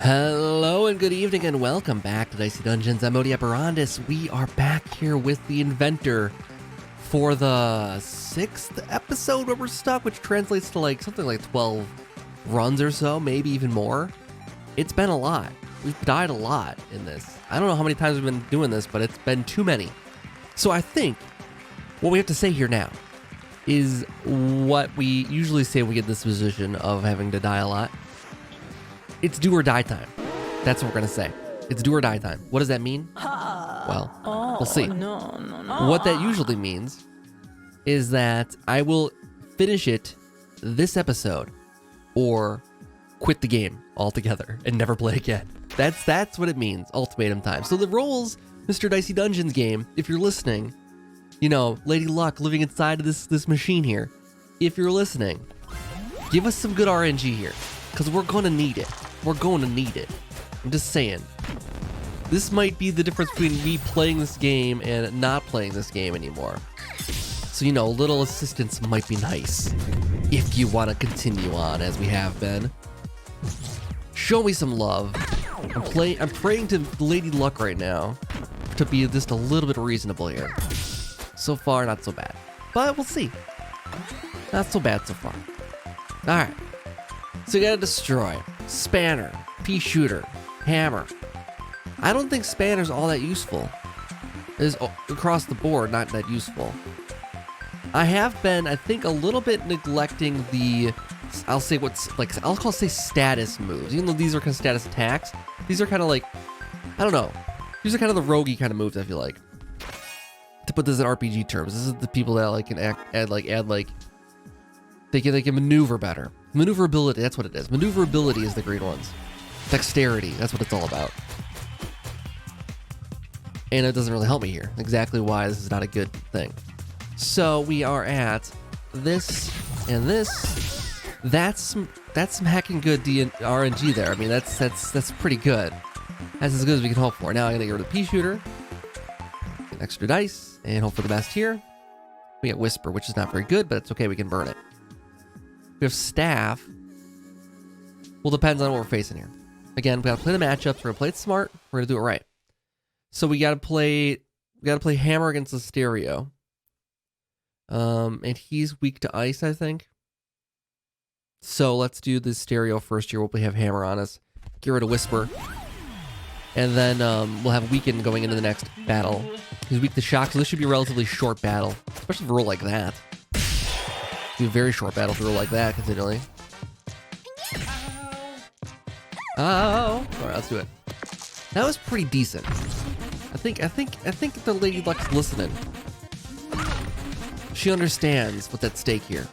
Hello and good evening and welcome back to Dicey Dungeons. I'm Odi Operandus. We are back here with the Inventor for the 6th episode where we're stuck, which translates to like something like 12 runs or so, maybe even more. It's been a lot. We've died a lot in this. I don't know how many times we've been doing this, but it's been too many. So I think what we have to say here now is what we usually say when we get in this position of having to die a lot. It's do or die time. That's what we're going to say. It's do or die time. What does that mean? Well, we'll see. No. What that usually means is that I will finish it this episode or quit the game altogether and never play again. That's what it means, ultimatum time. So the roles, Mr. Dicey Dungeons game, if you're listening, you know, Lady Luck living inside of this machine here, if you're listening, give us some good RNG here, because we're going to need it. We're going to need it. I'm just saying. This might be the difference between me playing this game and not playing this game anymore. So, you know, a little assistance might be nice if you want to continue on as we have been. Show me some love. I'm praying to Lady Luck right now to be just a little bit reasonable here. So far, not so bad. But we'll see. Not so bad so far. Alright. So you gotta destroy Spanner, Pea Shooter, Hammer. I don't think Spanner's all that useful. Is across the board not that useful. I have been, I think, a little bit neglecting the, I'll say status moves. Even though these are kind of status attacks, these are kind of like, I don't know. These are kind of the roguey kind of moves, I feel like. To put this in RPG terms, this is the people that like can add they can maneuver better. Maneuverability, that's what it is. Maneuverability is the green ones. Dexterity, that's what it's all about. And it doesn't really help me here. Exactly why this is not a good thing. So we are at this and this. That's some hacking good RNG there. I mean, that's pretty good. That's as good as we can hope for. Now I'm gonna get rid of the Pea Shooter, get extra dice, and hope for the best here. We get Whisper, which is not very good, but it's okay. We can burn it. We have Staff. Well, depends on what we're facing here. Again, we gotta play the matchups. We're gonna play it smart. We're gonna do it right. So we gotta play Hammer against the Stereo. And he's weak to ice, I think. So let's do the Stereo first here. We'll have Hammer on us. Get rid of Whisper. And then we'll have Weaken going into the next battle. He's weak to Shock, so this should be a relatively short battle. Especially if we roll like that. Be a very short battle if we roll like that, continually. Oh! Alright, let's do it. That was pretty decent. I think the Lady Luck's listening. She understands what's at stake here.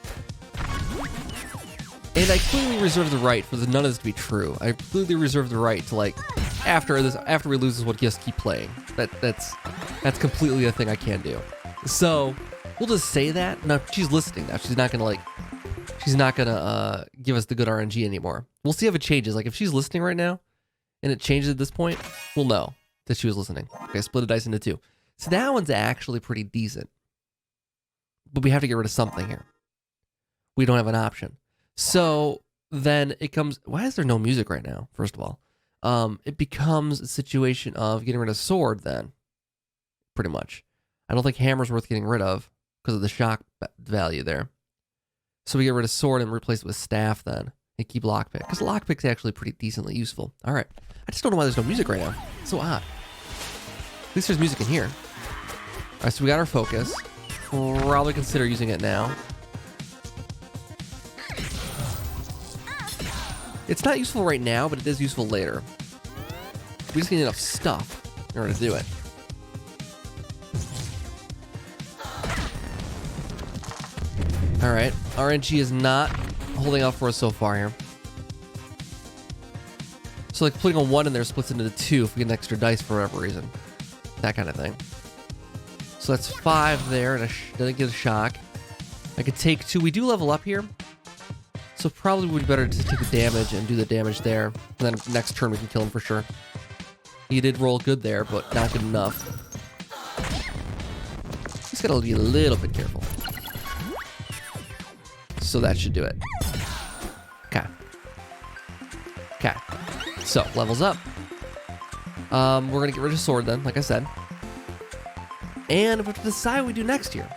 And I clearly reserve the right for none of this to be true. I clearly reserve the right to, like, after we lose this, we'll just keep playing. That's completely a thing I can do. So we'll just say that. No, she's listening now. She's not gonna give us the good RNG anymore. We'll see if it changes. Like if she's listening right now, and it changes at this point, we'll know that she was listening. Okay, split the dice into two. So that one's actually pretty decent. But we have to get rid of something here. We don't have an option. So then it comes. Why is there no music right now? First of all, it becomes a situation of getting rid of Sword. Then, pretty much, I don't think Hammer's worth getting rid of because of the shock value there. So we get rid of Sword and replace it with Staff then, and keep Lockpick because Lockpick's actually pretty decently useful. All right, I just don't know why there's no music right now. It's so odd. At least there's music in here. All right, so we got our focus. Probably consider using it now. It's not useful right now, but it is useful later. We just need enough stuff in order to do it. Alright, RNG is not holding out for us so far here. So like putting a 1 in there splits into the 2 if we get an extra dice for whatever reason. That kind of thing. So that's 5 there, and then I get a shock. I could take 2. We do level up here. So probably would be better to take the damage and do the damage there. And then next turn we can kill him for sure. He did roll good there, but not good enough. Just gotta be a little bit careful. So that should do it. Okay. Okay. So, levels up. We're going to get rid of sword then, like I said. And we have to decide what we do next here.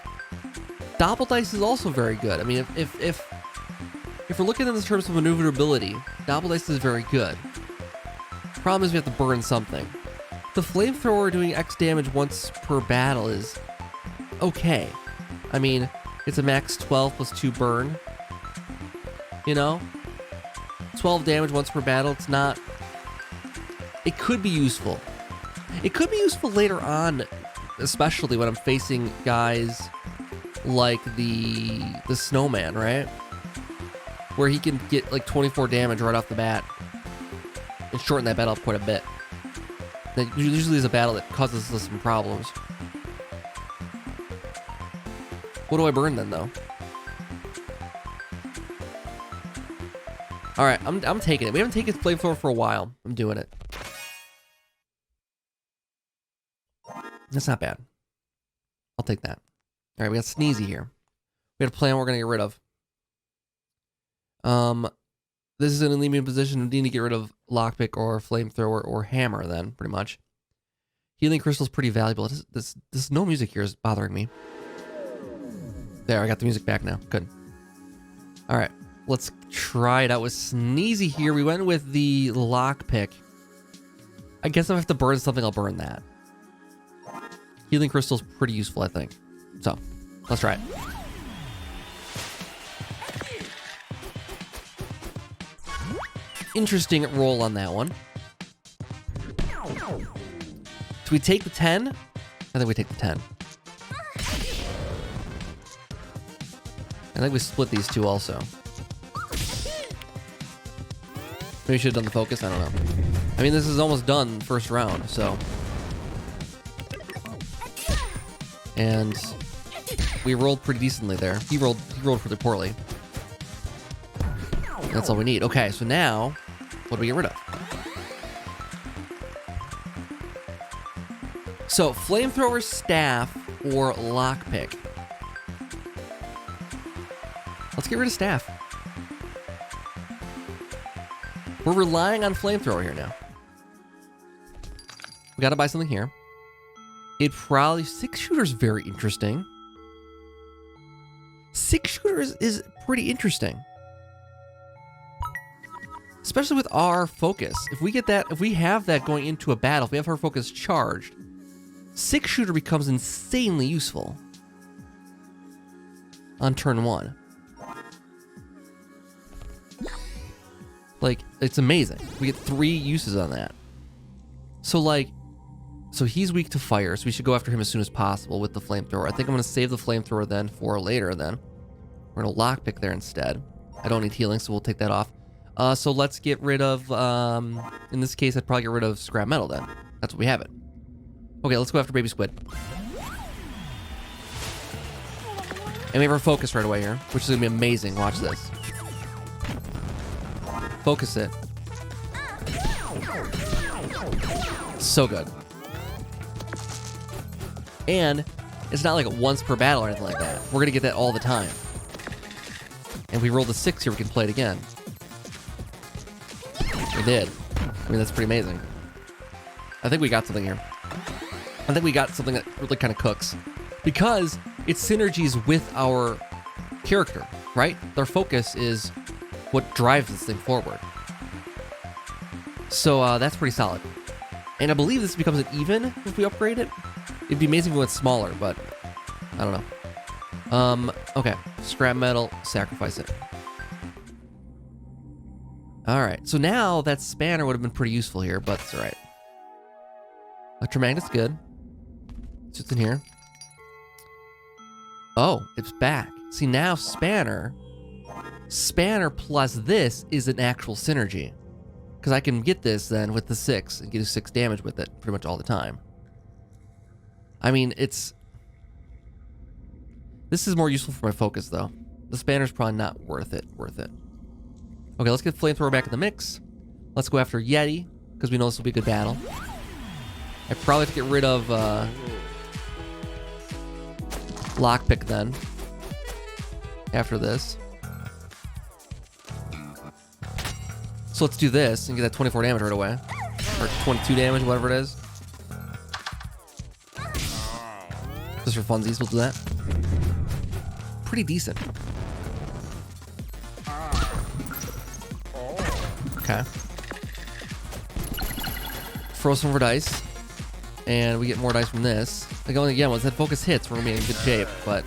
Doppel dice is also very good. I mean, if we're looking in terms of maneuverability, Doppel dice is very good. Problem is we have to burn something. The flamethrower doing X damage once per battle is okay. I mean, it's a max 12 plus 2 burn. You know? 12 damage once per battle, it's not... It could be useful. It could be useful later on, especially when I'm facing guys like the snowman, right? Where he can get like 24 damage right off the bat and shorten that battle up quite a bit. That usually is a battle that causes us some problems. What do I burn then, though? All right, I'm taking it. We haven't taken flamethrower for a while. I'm doing it. That's not bad. I'll take that. All right, we got Sneezy here. We got a plan we're gonna get rid of. This is an eliminated position. We need to get rid of lockpick or flamethrower or hammer. Then pretty much. Healing crystal's pretty valuable. This no music here is bothering me. There, I got the music back now. Good. All right, let's try it out with Sneezy here. We went with the lockpick. I guess if I have to burn something, I'll burn that. Healing crystal's pretty useful, I think. So, let's try it. Interesting roll on that one. Do we take the 10? I think we take the 10. I think we split these two also. Maybe we should have done the focus. I don't know. I mean, this is almost done first round, so. And we rolled pretty decently there. He rolled pretty poorly. That's all we need. Okay, so now, what do we get rid of? So, flamethrower, staff, or lockpick. Let's get rid of staff. We're relying on flamethrower here now. We gotta buy something here. It probably... 6-shooter's very interesting. 6-shooters is pretty interesting. Especially with our focus. If we get that... If we have that going into a battle, if we have our focus charged, 6-shooter becomes insanely useful. On turn 1. Like, it's amazing. We get 3 uses on that. So, like... So he's weak to fire, so we should go after him as soon as possible with the flamethrower. I think I'm going to save the flamethrower then for later then. We're going to lockpick there instead. I don't need healing, so we'll take that off. So let's get rid of... in this case, I'd probably get rid of scrap metal then. That's what we have it. Okay, let's go after baby squid. And we have our focus right away here, which is going to be amazing. Watch this. Focus it. So good. And it's not like once per battle or anything like that. We're going to get that all the time. And we rolled a 6 here, we can play it again. We did. I mean, that's pretty amazing. I think we got something here. I think we got something that really kind of cooks. Because it's synergies with our character, right? Their focus is what drives this thing forward. So that's pretty solid. And I believe this becomes an even if we upgrade it. It'd be amazing if we went smaller, but I don't know. Okay. Scrap metal, sacrifice it. Alright, so now that spanner would have been pretty useful here, but it's alright. Electromagnet's good. It's just in here. Oh, it's back. See, now Spanner plus this is an actual synergy. Because I can get this then with the 6 and get 6 damage with it pretty much all the time. I mean, it's... This is more useful for my focus, though. The Spanner's probably not worth it. Okay, let's get Flamethrower back in the mix. Let's go after Yeti, because we know this will be a good battle. I probably have to get rid of Lockpick then. After this. So let's do this and get that 24 damage right away. Or 22 damage, whatever it is. Just for funsies, we'll do that. Pretty decent. Okay. Throw some more dice. And we get more dice from this. Like, only again, once that focus hits, we're gonna be in good shape, but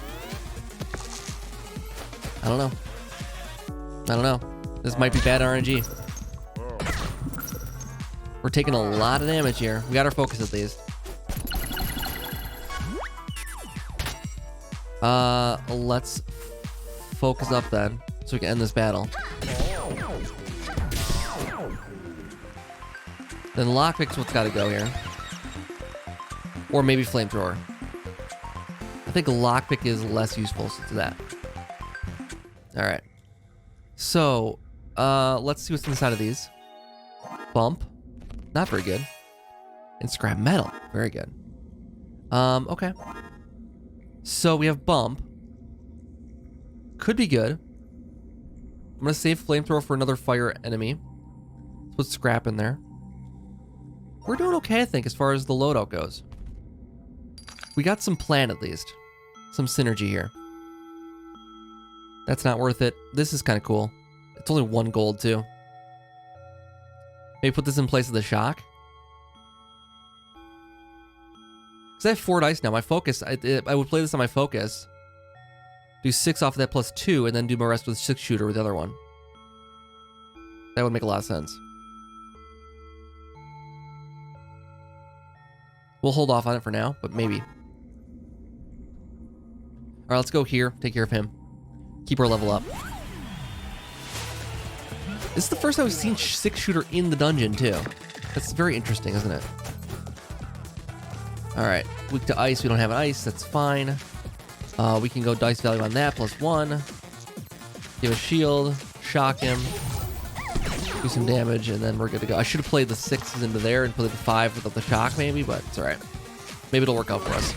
I don't know. I don't know. This might be bad RNG. We're taking a lot of damage here. We got our focus at least. Let's focus up then, so we can end this battle. Then lockpick's what's gotta go here. Or maybe flamethrower. I think lockpick is less useful, so to that. Alright. So, let's see what's inside of these. Bump. Not very good. And scrap metal. Very good. Okay. So we have bump. Could be good. I'm gonna save flamethrower for another fire enemy. Let's put scrap in there. We're doing okay, I think, as far as the loadout goes. We got some plan at least. Some synergy here. That's not worth it. This is kind of cool. It's only 1 gold too. Maybe put this in place of the shock. Because I have 4 dice now. My focus, I would play this on my focus. Do 6 off of that plus 2, and then do my rest with 6 shooter with the other one. That would make a lot of sense. We'll hold off on it for now, but maybe. Alright, let's go here. Take care of him. Keep our level up. This is the first time we've seen 6 shooter in the dungeon, too. That's very interesting, isn't it? Alright, weak to ice. We don't have an ice. That's fine. We can go dice value on that, plus 1. Give a shield. Shock him. Do some damage, and then we're good to go. I should have played the 6s into there and put the 5 without the shock, maybe, but it's alright. Maybe it'll work out for us.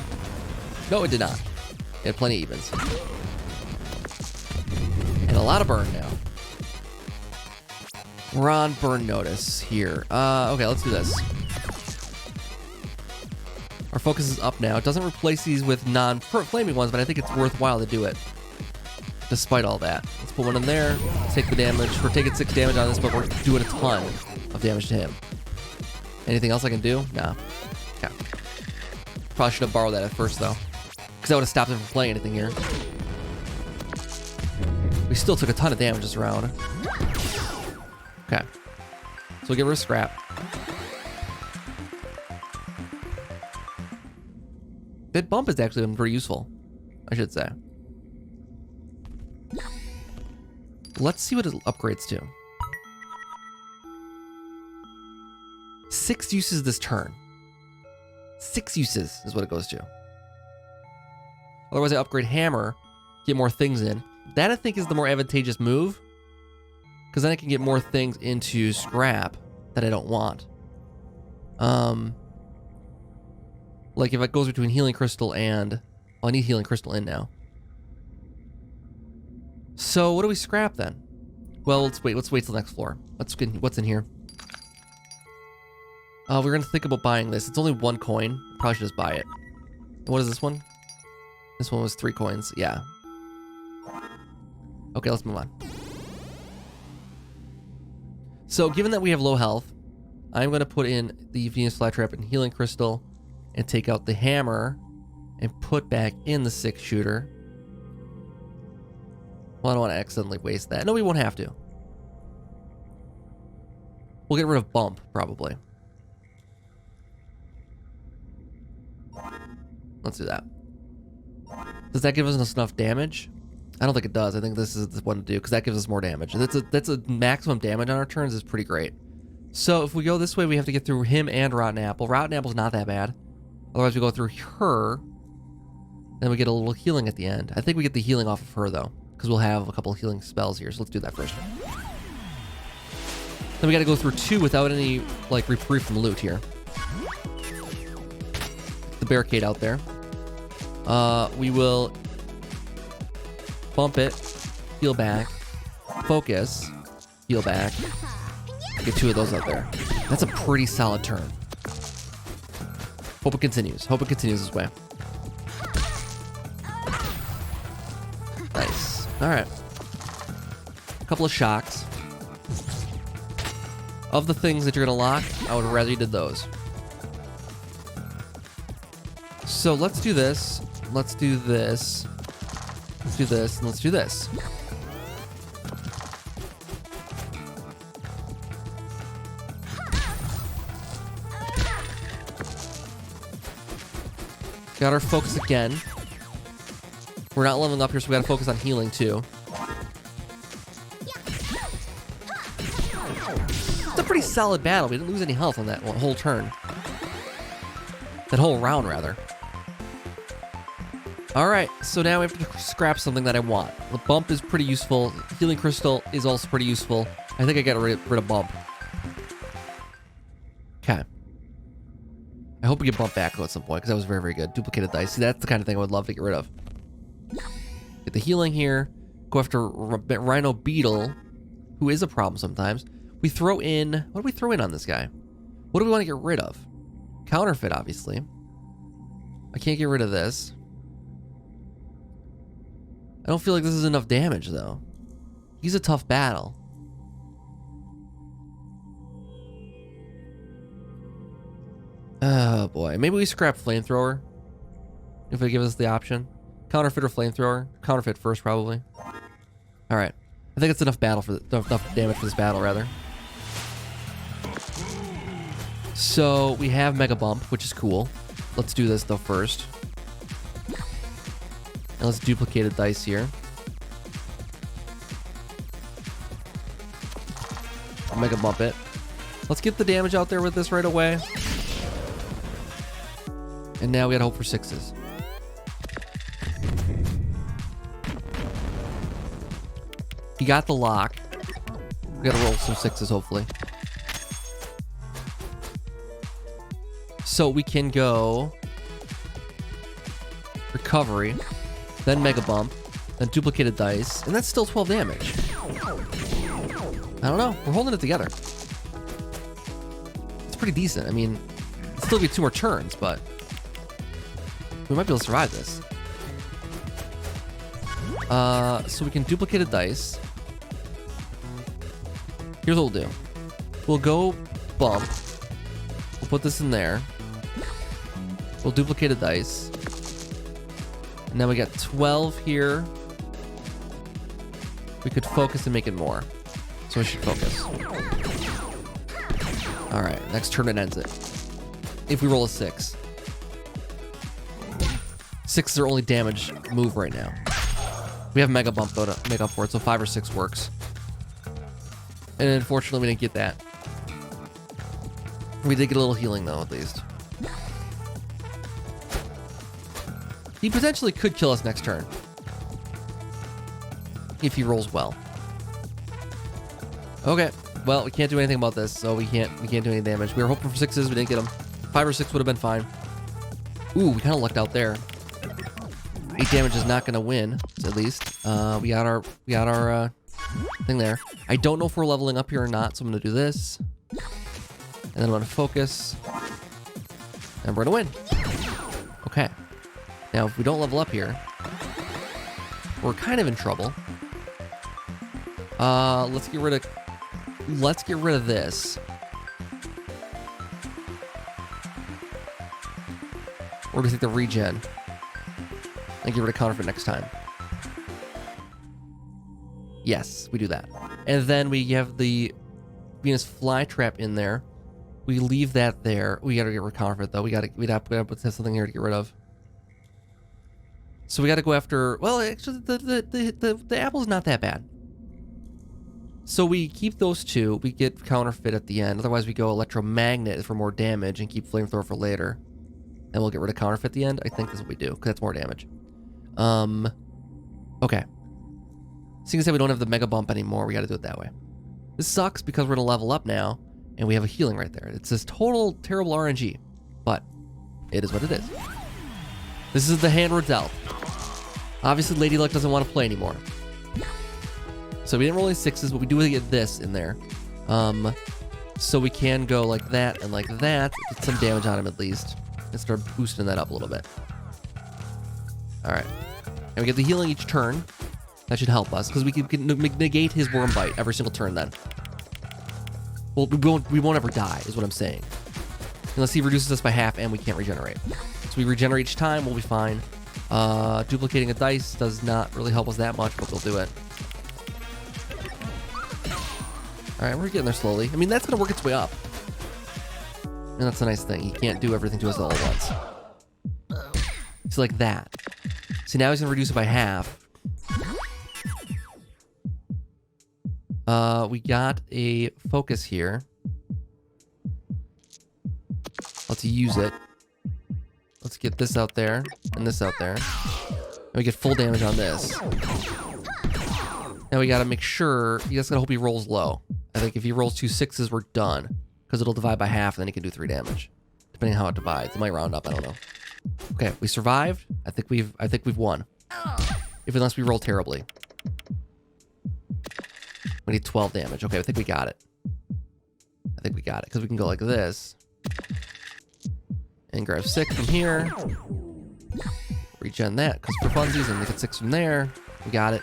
No, it did not. It had plenty of evens. And a lot of burn now. We're on burn notice here. Okay, let's do this. Our focus is up now. It doesn't replace these with non-flaming ones, but I think it's worthwhile to do it. Despite all that. Let's put one in there. Take the damage. We're taking 6 damage on this, but we're doing a ton of damage to him. Anything else I can do? Nah. Okay. Probably should have borrowed that at first, though. Because that would have stopped him from playing anything here. We still took a ton of damage this round. Okay. So we'll get rid of scrap. That bump has actually been pretty useful, I should say. Let's see what it upgrades to. 6 uses this turn. 6 uses is what it goes to. Otherwise, I upgrade hammer, get more things in. That, I think, is the more advantageous move. Because then I can get more things into scrap that I don't want. Like if it goes between healing crystal and... Oh, I need healing crystal in now. So what do we scrap then? Well, let's wait till the next floor. Let's get what's in here. We're gonna think about buying this. It's only 1 coin. Probably should just buy it. What is this one? This one was 3 coins. Yeah. Okay, let's move on. So given that we have low health, I'm gonna put in the Venus flytrap and healing crystal and take out the hammer and put back in the 6 shooter. Well, I don't want to accidentally waste that. No, we won't have to. We'll get rid of bump, probably. Let's do that. Does that give us enough damage? I don't think it does. I think this is the one to do, because that gives us more damage. That's a maximum damage on our turns is pretty great. So if we go this way, we have to get through him and Rotten Apple. Rotten Apple's not that bad. Otherwise, we go through her. Then we get a little healing at the end. I think we get the healing off of her, though, because we'll have a couple of healing spells here. So let's do that first. Then we got to go through 2 without any, like, reprieve from loot here. The barricade out there. We will bump it, heal back, focus, heal back, Get 2 of those out there. That's a pretty solid turn. Hope it continues. Hope it continues this way. Nice. All right. A couple of shocks. Of the things that you're going to lock, I would rather you did those. So let's do this. Let's do this. Let's do this. And let's do this. Got our focus again. We're not leveling up here, so we got to focus on healing too. It's a pretty solid battle. We didn't lose any health on that whole turn. That whole round, rather. Alright, so now we have to scrap something that I want. The bump is pretty useful. Healing crystal is also pretty useful. I think I got rid of bump. Okay. I hope we get bump back at some point, because that was very, very good. Duplicated dice. See, that's the kind of thing I would love to get rid of. Get the healing here. Go after Rhino Beetle, who is a problem sometimes. We throw in... What do we throw in on this guy? What do we want to get rid of? Counterfeit, obviously. I can't get rid of this. I don't feel like this is enough damage, though. He's a tough battle. Oh, boy. Maybe we scrap Flamethrower. If they give us the option. Counterfeit or Flamethrower? Counterfeit first, probably. Alright. I think it's enough battle for enough damage for this battle, rather. So, we have Mega Bump, which is cool. Let's do this, though, first. And let's duplicate a dice here. I'll Mega Bump it. Let's get the damage out there with this right away. And now we gotta hope for 6s. He got the lock. We gotta roll some 6s, hopefully. So we can go recovery, then Mega Bump, then duplicated dice, and that's still 12 damage. I don't know. We're holding it together. It's pretty decent. I mean, it'll still be 2 more turns, but we might be able to survive this. So we can duplicate a dice. Here's what we'll do. We'll go bump. We'll put this in there. We'll duplicate a dice. And now we got 12 here. We could focus and make it more. So we should focus. Alright, next turn it ends it. If we roll a 6. 6 is our only damage move right now. We have Mega Bump though to make up for it, so 5 or 6 works. And unfortunately we didn't get that. We did get a little healing though, at least. He potentially could kill us next turn. If he rolls well. Okay, well, we can't do anything about this, so we can't do any damage. We were hoping for 6s, we didn't get them. 5 or 6 would have been fine. Ooh, we kind of lucked out there. 8 damage is not going to win, at least. We got our thing there. I don't know if we're leveling up here or not, so I'm going to do this. And then I'm going to focus. And we're going to win. Okay. Now, if we don't level up here, we're kind of in trouble. Let's get rid of this. We're gonna take the regen and get rid of counterfeit next time. Yes, we do that. And then we have the Venus flytrap in there. We leave that there. We gotta get rid of counterfeit though. We'd have to put something here to get rid of. So we gotta go after. Well, actually, the apple's not that bad. So we keep those 2. We get counterfeit at the end. Otherwise, we go electromagnet for more damage and keep flamethrower for later. And we'll get rid of counterfeit at the end. I think that's what we do, because that's more damage. Okay. Seeing as how we don't have the Mega Bump anymore, we got to do it that way. This sucks because we're going to level up now, and we have a healing right there. It's this total terrible RNG, but it is what it is. This is the hand we're dealt. Obviously, Lady Luck doesn't want to play anymore. So we didn't roll any 6s, but we do get this in there. So we can go like that and like that, get some damage on him at least, and start boosting that up a little bit. All right. And we get the healing each turn. That should help us, because we can negate his worm bite every single turn then. Well, we won't ever die, is what I'm saying. Unless he reduces us by half and we can't regenerate. So we regenerate each time, we'll be fine. Duplicating a dice does not really help us that much, but we'll do it. Alright, we're getting there slowly. I mean, that's going to work its way up. And that's a nice thing. He can't do everything to us all at once. It's like that. See, now he's going to reduce it by half. We got a focus here. Let's use it. Let's get this out there and this out there. And we get full damage on this. Now we gotta make sure, you just gotta hope he rolls low. I think if he rolls 2 6s, we're done. Because it'll divide by half and then he can do 3 damage. Depending on how it divides. It might round up, I don't know. Okay, we survived. I think we've won. Unless we roll terribly. We need 12 damage. Okay, I think we got it. Because we can go like this. And grab 6 from here. Regen that, because for funsies, and get 6 from there. We got it.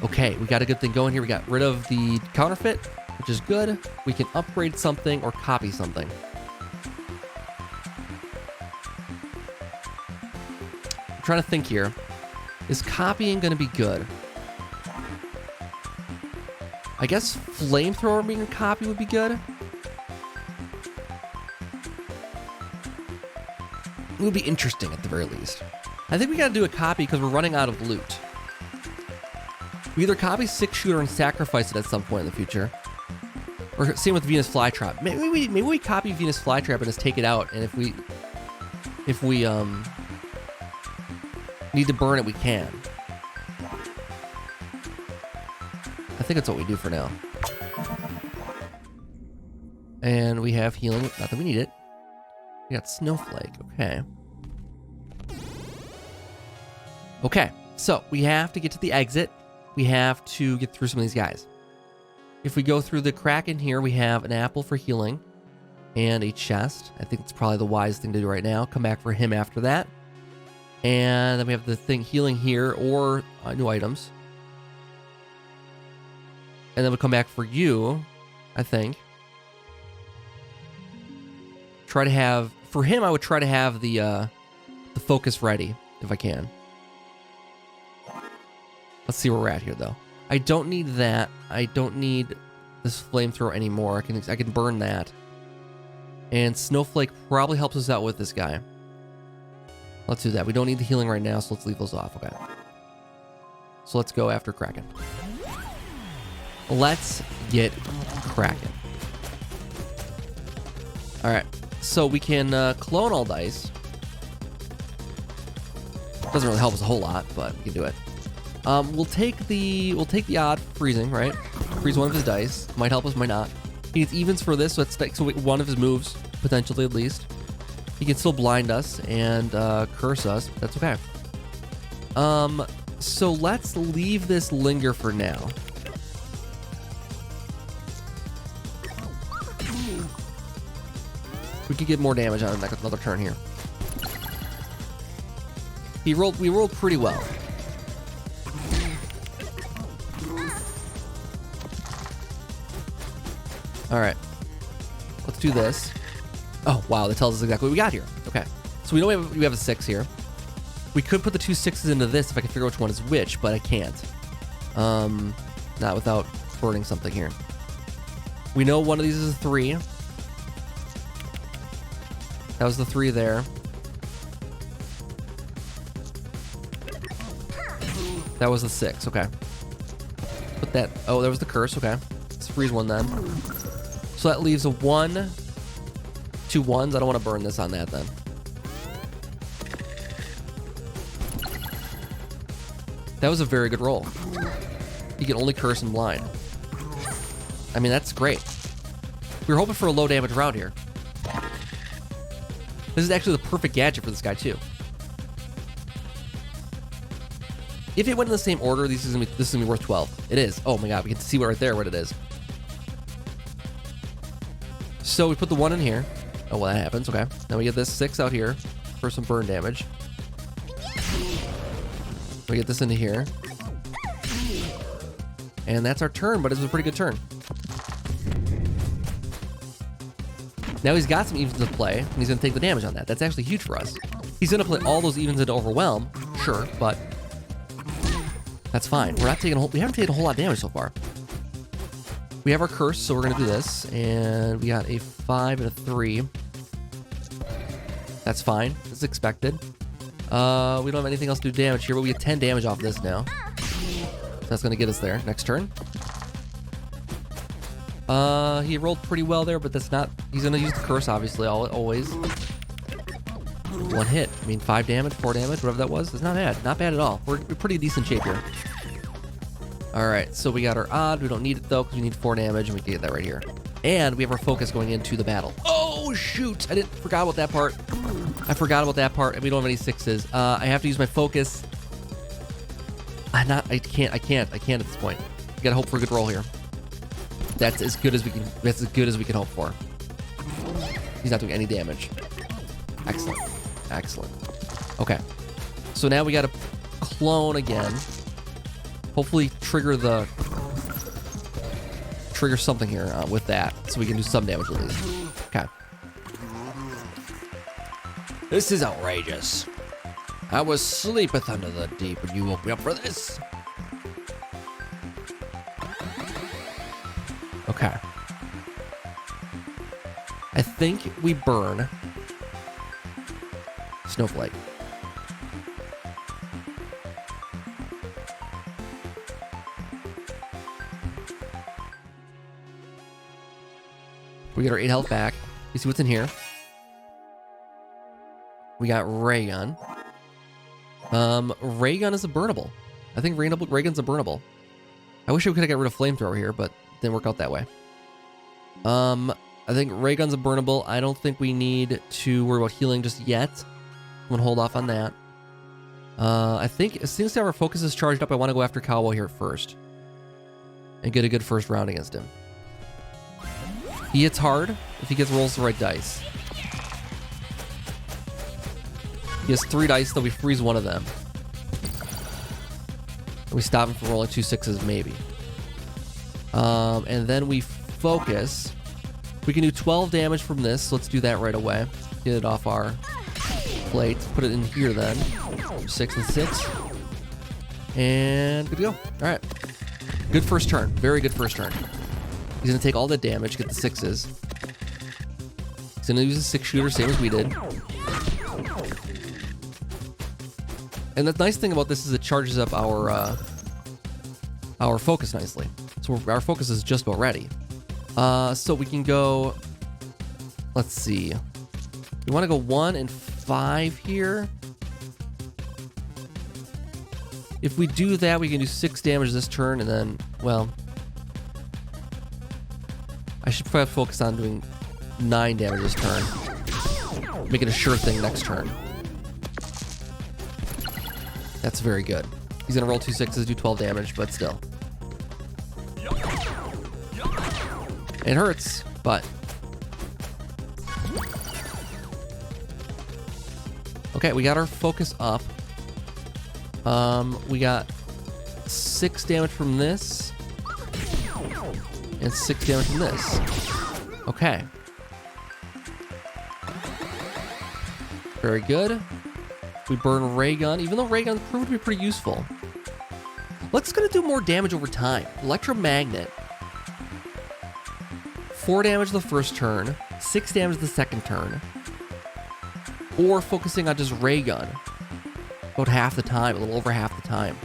Okay, we got a good thing going here. We got rid of the counterfeit, which is good. We can upgrade something or copy something. I'm trying to think here. Is copying going to be good? I guess flamethrower being a copy would be good. It would be interesting at the very least. I think we got to do a copy because we're running out of loot. We either copy 6-shooter and sacrifice it at some point in the future, or same with Venus Flytrap. Maybe we copy Venus Flytrap and just take it out, and if we need to burn it, we can. I think that's what we do for now. And we have healing. Not that we need it. We got Snowflake. Okay. Okay. So we have to get to the exit. We have to get through some of these guys. If we go through the Kraken here, we have an apple for healing and a chest. I think it's probably the wise thing to do right now. Come back for him after that. And then we have the thing healing here or new items. And then we'll come back for you, I think. Try to have, for him, I would try to have the focus ready if I can. Let's see where we're at here, though. I don't need that. I don't need this flamethrower anymore. I can burn that. And Snowflake probably helps us out with this guy. Let's do that. We don't need the healing right now, so let's leave those off. Okay. So let's go after Kraken. Let's get Kraken. All right. So we can clone all dice. Doesn't really help us a whole lot, but we can do it. We'll take the odd freezing, right? Freeze one of his dice. Might help us, might not. He needs evens for this, so one of his moves, potentially at least. He can still blind us and curse us. But that's okay. So let's leave this linger for now. We could get more damage on him another turn here. We rolled pretty well. All right, let's do this. Oh, wow, that tells us exactly what we got here. Okay, so we know we have a 6 here. We could put the 2 6s into this if I can figure out which one is which, but I can't. Not without burning something here. We know one of these is a 3. That was the 3 there. That was the 6, okay. Put that, oh, that was the curse, okay. Let's freeze one then. So that leaves a 1, 2 1s. I don't want to burn this on that then. That was a very good roll. You can only curse and blind. I mean, that's great. We were hoping for a low damage round here. This is actually the perfect gadget for this guy too. If it went in the same order, this is gonna be worth 12. It is. Oh my god, we can see right there what it is. So we put the 1 in here. Oh, well, that happens. Okay. Now we get this 6 out here for some burn damage. We get this into here. And that's our turn, but it was a pretty good turn. Now he's got some evens to play, and he's going to take the damage on that. That's actually huge for us. He's going to play all those evens into Overwhelm, sure, but that's fine. We haven't taken a whole lot of damage so far. We have our curse, so we're going to do this, and we got a 5 and a 3. That's fine. It's expected. We don't have anything else to do damage here, but we get 10 damage off this now. So that's going to get us there. Next turn. He rolled pretty well there, but that's not... He's going to use the curse, obviously, always. 1 hit. I mean, 5 damage, 4 damage, whatever that was. It's not bad. Not bad at all. We're pretty decent shape here. Alright, so we got our odd. We don't need it, though, because we need 4 damage, and we can get that right here. And we have our focus going into the battle. Oh, shoot! I forgot about that part. I forgot about that part, and we don't have any 6s. I have to use my focus. I can't at this point. You gotta hope for a good roll here. That's as good as we can hope for. He's not doing any damage. Excellent. Excellent. Okay. So now we gotta clone again. Hopefully trigger something here with that, so we can do some damage at least. Okay. This is outrageous. I was sleepeth under the deep, and you woke me up for this. Okay. I think we burn Snowflake. We get our 8 health back. You see what's in here. We got Ray Gun. Ray Gun is a burnable. I think Ray Gun's a burnable. I wish we could have got rid of Flamethrower here, but it didn't work out that way. I think Ray Gun's a burnable. I don't think we need to worry about healing just yet. I'm gonna hold off on that. I think as soon as our focus is charged up, I want to go after Cowboy here first. And get a good first round against him. He hits hard if he rolls the right dice. He has 3 dice, though we freeze one of them. And we stop him from rolling 2 6s, maybe. And then we focus. We can do 12 damage from this, so let's do that right away. Get it off our plate. Put it in here then. 6 and 6. And good to go. All right. Good first turn. Very good first turn. He's going to take all the damage, get the 6s. He's going to use a 6-shooter, same as we did. And the nice thing about this is it charges up our focus nicely. So our focus is just about ready. So we can go... Let's see. We want to go 1 and 5 here. If we do that, we can do 6 damage this turn, and then, well... I should probably focus on doing 9 damage this turn. Make it a sure thing next turn. That's very good. He's going to roll 2 6s, do 12 damage, but still. It hurts, but... Okay, we got our focus up. We got 6 damage from this. And 6 damage from this. Okay. Very good. We burn Ray Gun, even though Ray Gun proved to be pretty useful. Let's gonna do more damage over time. Electromagnet. 4 damage the first turn, 6 damage the second turn. Or focusing on just Ray Gun. About half the time, a little over half the time.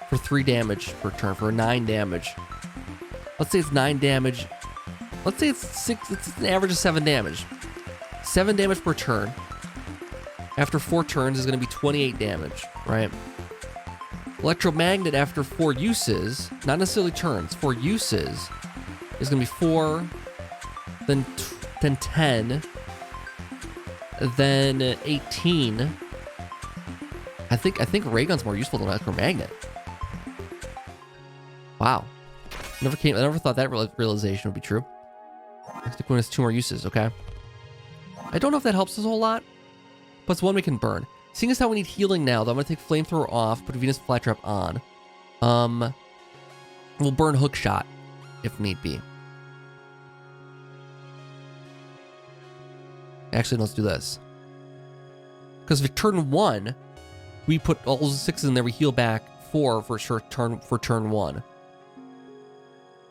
For 3 damage per turn, for 9 damage. Let's say it's 9 damage. Let's say it's an average of 7 damage. 7 damage per turn. After 4 turns is going to be 28 damage, right? Electromagnet after 4 uses, not necessarily turns, 4 uses, is going to be 4, then 10, then 18. I think ray gun's more useful than electromagnet. Wow. I never thought that realization would be true. Next equipment has 2 more uses, okay? I don't know if that helps us a whole lot, but it's one we can burn. Seeing as how we need healing now, though, I'm going to take Flamethrower off, put Venus Flytrap on. We'll burn Hookshot, if need be. Actually, let's do this. Because for turn 1, we put all those 6s in there, we heal back 4 for turn 1.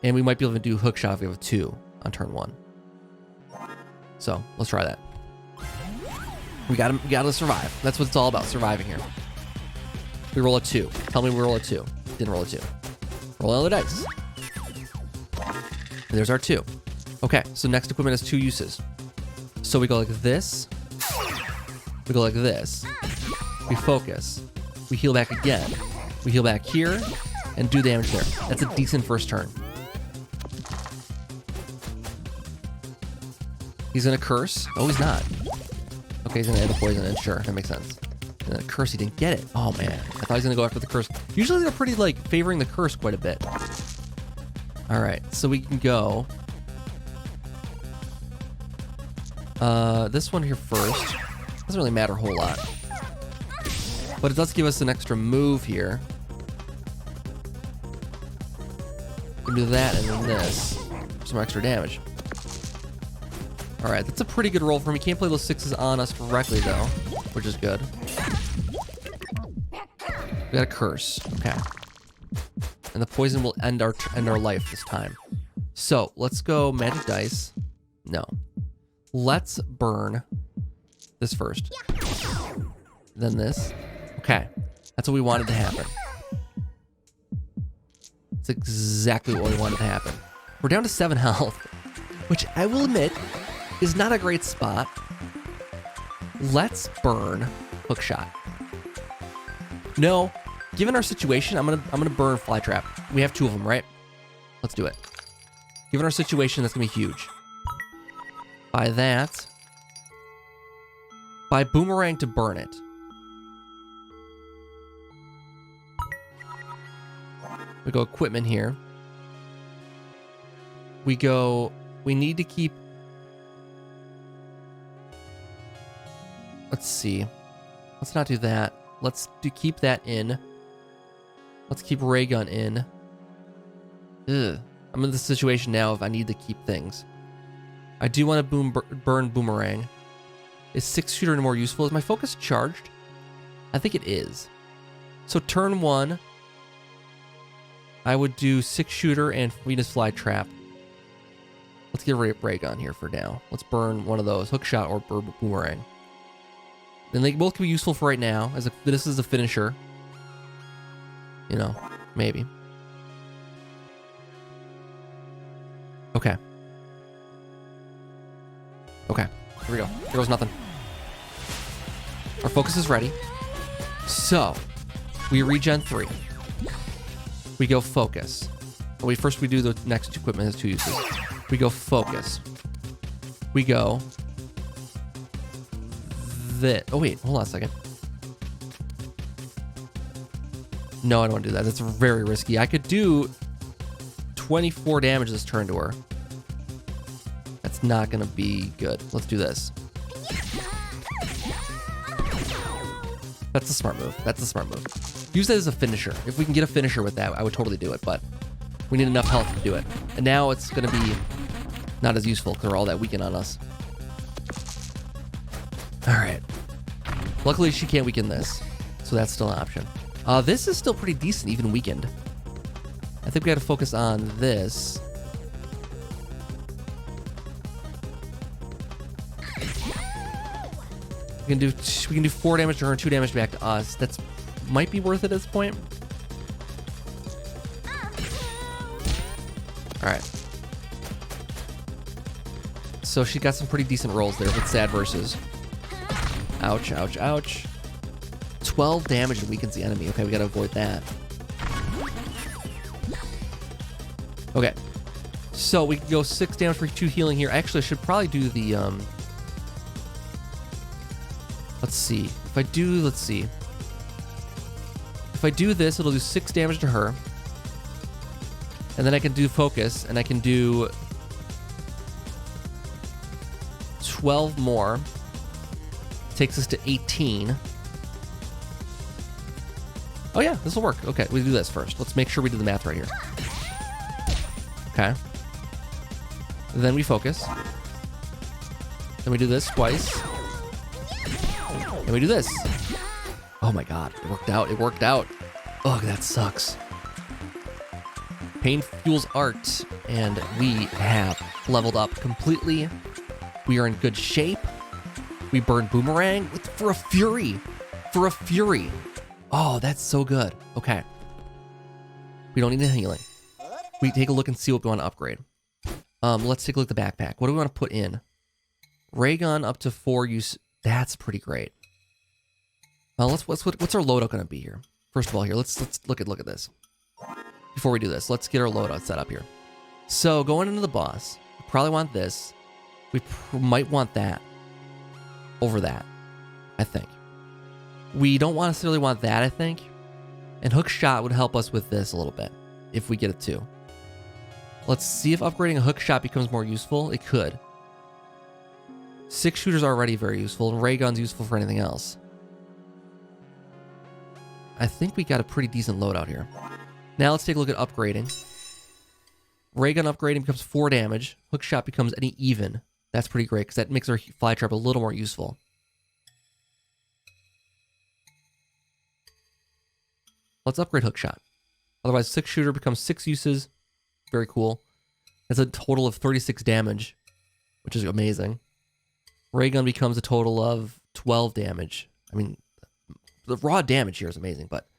And we might be able to do Hookshot if we have a 2 on turn 1. So, let's try that. We gotta survive. That's what it's all about, surviving here. We roll a 2. Tell me we roll a 2. Didn't roll a 2. Roll another dice. And there's our 2. Okay, so next equipment has 2 uses. So we go like this. We go like this. We focus. We heal back again. We heal back here and do damage there. That's a decent first turn. He's gonna curse. Oh, he's not. Okay, he's gonna end the poison, and sure, that makes sense. And then curse, he didn't get it. Oh man, I thought he was gonna go after the curse. Usually they're pretty like favoring the curse quite a bit. All right, so we can go. This one here first. Doesn't really matter a whole lot, but it does give us an extra move here. We can do that and then this for some extra damage. All right, that's a pretty good roll for him. He can't play those 6s on us directly, though, which is good. We got a curse. Okay. And the poison will end our life this time. So, let's go magic dice. No. Let's burn this first. Then this. Okay. That's what we wanted to happen. That's exactly what we wanted to happen. We're down to 7 health, which I will admit is not a great spot. Let's burn Hookshot. No, given our situation, I'm gonna burn Flytrap. We have 2 of them, right? Let's do it. Given our situation, that's gonna be huge. By that, by Boomerang to burn it. We go equipment here. We need to keep. Let's see. Let's not do that. Let's keep that in. Let's keep Ray Gun in. Ugh. I'm in this situation now if I need to keep things. I do want to burn Boomerang. Is 6-shooter more useful? Is my focus charged? I think it is. So turn 1, I would do 6-shooter and Venus Flytrap. Let's get Ray Gun here for now. Let's burn one of those, Hookshot or Boomerang. Then they both can be useful for right now. This is a finisher. You know, maybe. Okay. Okay, here we go. Here goes nothing. Our focus is ready. So, we regen 3. We go focus. Oh, first we do the next equipment has 2 uses. We go focus. We go this. Oh wait, hold on a second. No, I don't want to do that. That's very risky. I could do 24 damage this turn to her. That's not going to be good. Let's do this. That's a smart move. That's a smart move. Use that as a finisher. If we can get a finisher with that, I would totally do it, but we need enough health to do it. And now it's going to be not as useful because they're all that weaken on us. All right. Luckily, she can't weaken this, so that's still an option. This is still pretty decent, even weakened. I think we got to focus on this. We can do 4 damage to her and 2 damage back to us. That's might be worth it at this point. All right. So she got some pretty decent rolls there with sad versus. Ouch, ouch, ouch. 12 damage and weakens the enemy. Okay, we gotta avoid that. Okay. So we can go 6 damage for 2 healing here. Actually, I should probably do the let's see. If I do, let's see. If I do this, it'll do 6 damage to her. And then I can do focus, and I can do 12 more. Takes us to 18. Oh yeah, this will work. Okay, we do this first. Let's make sure we do the math right here. Okay. Then we focus. Then we do this twice. And we do this. Oh my god, it worked out. It worked out. Ugh, that sucks. Pain fuels art, and we have leveled up completely. We are in good shape. We burn boomerang for a fury. For a fury. Oh, that's so good. Okay. We don't need any healing. We take a look and see what we want to upgrade. Let's take a look at the backpack. What do we want to put in? Ray gun up to 4 use. That's pretty great. What's our loadout going to be here? First of all, here let's look at this. Before we do this, let's get our loadout set up here. So going into the boss, we probably want this. We might want that over that, I think. We don't necessarily want that, I think. And hook shot would help us with this a little bit if we get it too. Let's see if upgrading a hook shot becomes more useful. It could. 6 shooters are already very useful, and ray gun's useful for anything else. I think we got a pretty decent loadout here. Now let's take a look at upgrading. Ray gun upgrading becomes 4 damage. Hook shot becomes any even. That's pretty great because that makes our fly trap a little more useful. Let's upgrade hook shot. Otherwise, 6 shooter becomes 6 uses. Very cool. That's a total of 36 damage, which is amazing. Ray gun becomes a total of 12 damage. I mean, the raw damage here is amazing, but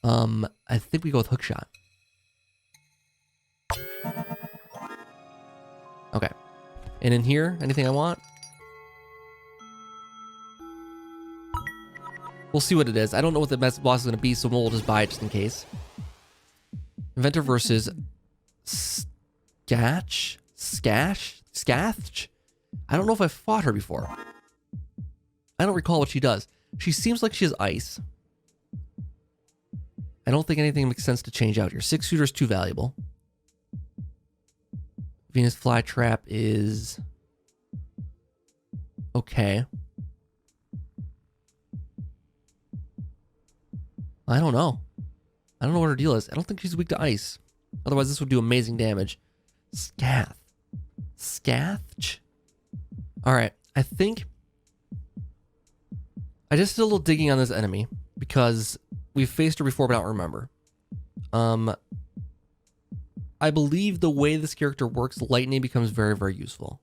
I think we go with hook shot. Okay. And in here, anything I want? We'll see what it is. I don't know what the boss is going to be, so we'll just buy it just in case. Inventor versus Skath? I don't know if I've fought her before. I don't recall what she does. She seems like she has ice. I don't think anything makes sense to change out here. 6 shooter is too valuable. Venus flytrap is okay. I don't know. I don't know what her deal is. I don't think she's weak to ice. Otherwise, this would do amazing damage. Skath. All right. I think I just did a little digging on this enemy because we've faced her before, but I don't remember. I believe the way this character works, lightning becomes very, very useful.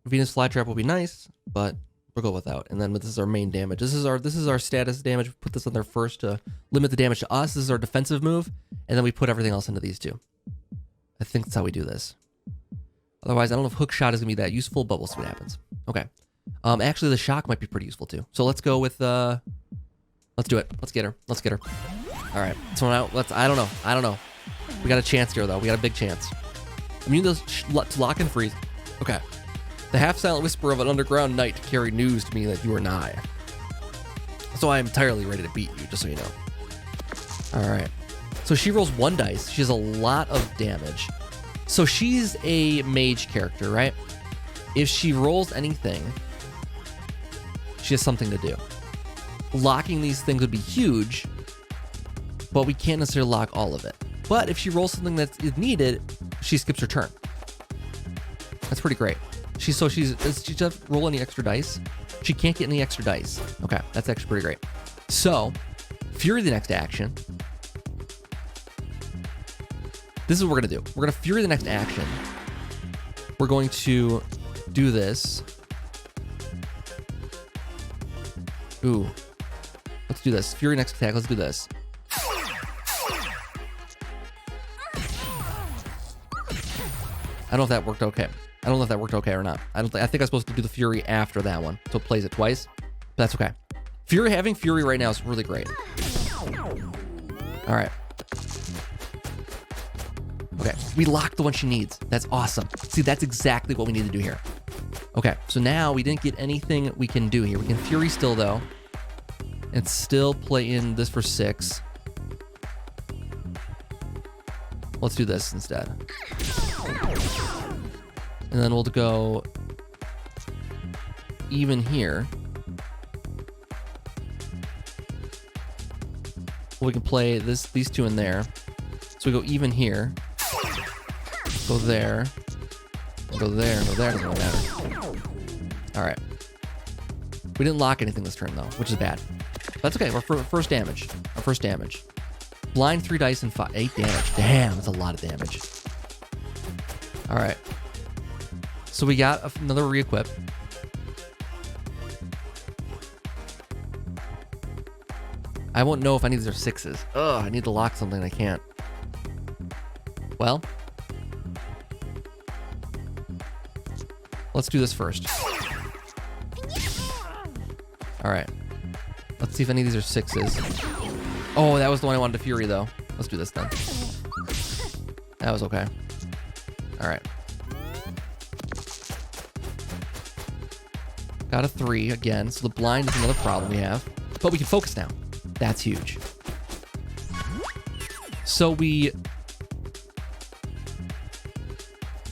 Venus flytrap will be nice, but we'll go without. And then this is our main damage. This is our status damage. We put this on there first to limit the damage to us. This is our defensive move, and then we put everything else into these two. I think that's how we do this. Otherwise, I don't know if hook shot is gonna be that useful, but we'll see what happens. Okay. Actually, the shock might be pretty useful too. So let's go with let's do it. Let's get her. All right. So now I don't know. We got a chance here though. We got a big chance. Immune to lock and freeze. Okay. The half-silent whisper of an underground night carried news to me that you are nigh. So I am entirely ready to beat you, just so you know. All right. So she rolls 1 dice. She has a lot of damage. So she's a mage character, right? If she rolls anything, she has something to do. Locking these things would be huge, but we can't necessarily lock all of it. But if she rolls something that is needed, she skips her turn. That's pretty great. Does she just roll any extra dice? She can't get any extra dice. Okay, that's actually pretty great. So, Fury the next action. This is what we're gonna do. We're gonna Fury the next action. We're going to do this. Ooh. Let's do this. Fury next attack. Let's do this. I don't know if that worked okay. I don't know if that worked okay or not. I think I'm supposed to do the Fury after that one. So it plays it twice. But that's okay. Having Fury right now is really great. All right. Okay. We locked the one she needs. That's awesome. See, that's exactly what we need to do here. Okay. So now we didn't get anything we can do here. We can Fury still though. and still play in this for 6. Let's do this instead. And then we'll go even here. We can play these 2 in there. So we go even here. Go there. Go there. Go there. Doesn't really matter. All right. We didn't lock anything this turn, though, which is bad. That's okay. We're first damage. Our first damage. Blind 3 dice and 8 damage. Damn, that's a lot of damage. All right. So we got another re-equip. I won't know if any of these are 6s. Ugh, I need to lock something. I can't. Well, let's do this first. All right. Let's see if any of these are 6s. Oh, that was the one I wanted to Fury, though. Let's do this then. That was okay. All right. Got a 3 again. So the blind is another problem we have. But we can focus now. That's huge. So we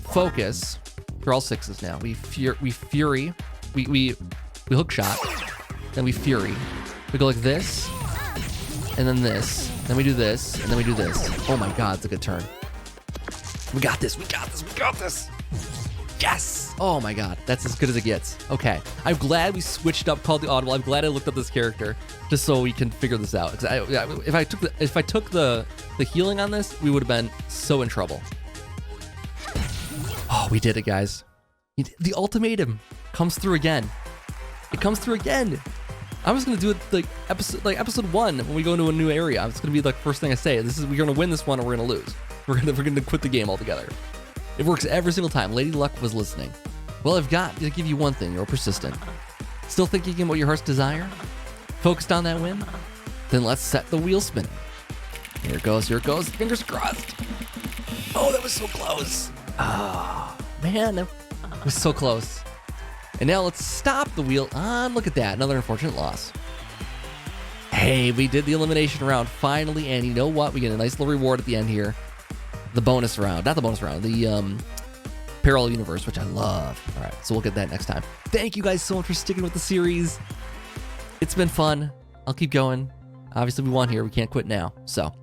focus. They're all 6s now. We Fury. We hook shot. Then we Fury. We go like this. And then this. Then we do this. And then we do this. Oh my god, it's a good turn. We got this. We got this. We got this. Yes! Oh my god, that's as good as it gets. Okay, I'm glad we switched up Call the Audible. I'm glad I looked up this character just so we can figure this out. If I took the healing on this, we would have been so in trouble. Oh, we did it, guys. The ultimatum comes through again. It comes through again. I was gonna do it like episode 1 when we go into a new area. It's gonna be like first thing I say. We're gonna win this one or we're gonna lose. We're gonna quit the game altogether. It works every single time. Lady Luck was listening. Well, I've got to give you one thing. You're persistent. Still thinking about your heart's desire? Focused on that win? Then let's set the wheel spinning. Here it goes. Here it goes. Fingers crossed. Oh, that was so close. Oh, man. It was so close. And now let's stop the wheel on. Look at that. Another unfortunate loss. Hey, we did the elimination round finally. And you know what? We get a nice little reward at the end here. The bonus round. Not the bonus round. The Parallel Universe, which I love. All right, so we'll get that next time. Thank you guys so much for sticking with the series. It's been fun. I'll keep going. Obviously, we won here. We can't quit now. So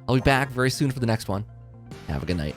I'll be back very soon for the next one. Have a good night.